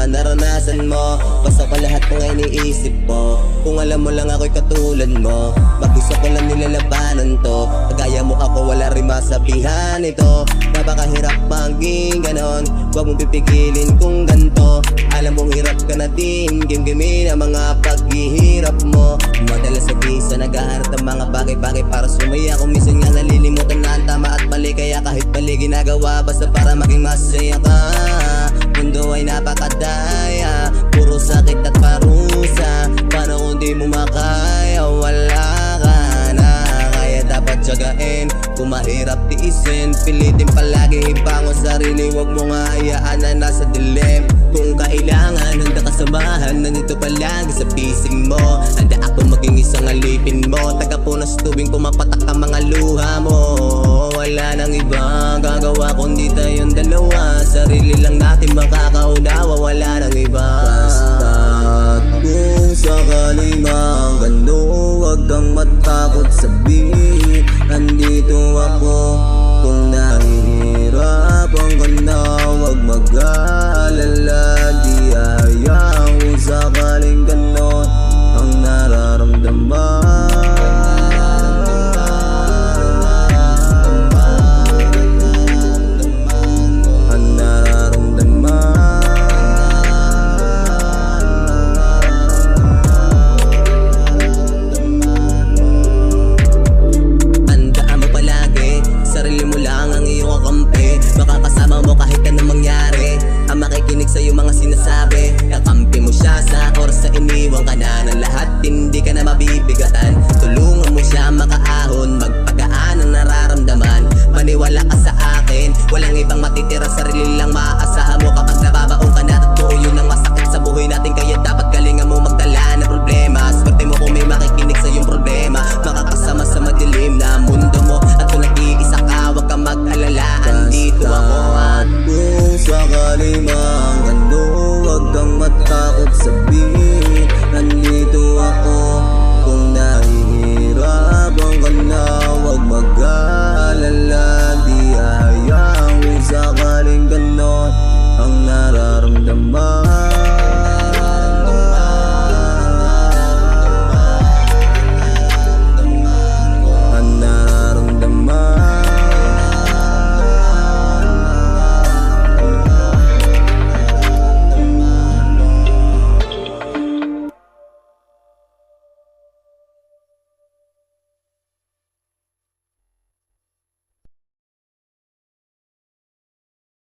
naranasan mo. Basta ko lahat ng iniisip ko. Kung alam mo lang ako'y katulad mo, mag-isa ko lang nilalabanan to. Kagaya mo ako wala rin masabihan ito. Napakahirap maging ganon, huwag mong pipigilin kung ganto. Alam mong hirap ka na din, gimgimin ang mga paghihirap mo. Madalas sa bisa naghahanap ng mga bagay-bagay para sumaya. Kung minsan nga nalilimutan na ang tama at mali, kaya kahit mali ginagawa basta para maging masaya ka. Mundo ay napakadaya, puro sakit at parusa. Paano kung di mo makaya, wala ka na. Kaya dapat tiyagain, kung mahirap tiisin, pilitin palagi ibangon sarili. Huwag mo nga hayaan na nasa dilim. Kung kailangan, handa kasamahan, nandito palagi sa pising mo. Handa ako maging isang alipin mo, tagapunas tuwing pumapatak ang mga luha mo. Wala nang iba gagawa kundi tayong dalawa. Sarili lang natin makakaunawa, wala nang iba. Basta't kung sakali mang gano, huwag kang matakot sabihin, nandito ako. Kung nahihirapan ka na, huwag mag-aalala. Di ayaw kung sakaling ganon ang nararamdaman. Makakasama mo kahit anong mangyari, ang makikinig sa'yo mga sinasabi. Kakampi mo siya sa oras na iniwan ka na ng lahat, hindi ka na mabibigatan. Tulungan mo siya makaahon, magpagaan ang nararamdaman. Maniwala ka sa akin, walang ibang matitira, sarili lang maaasahan mo.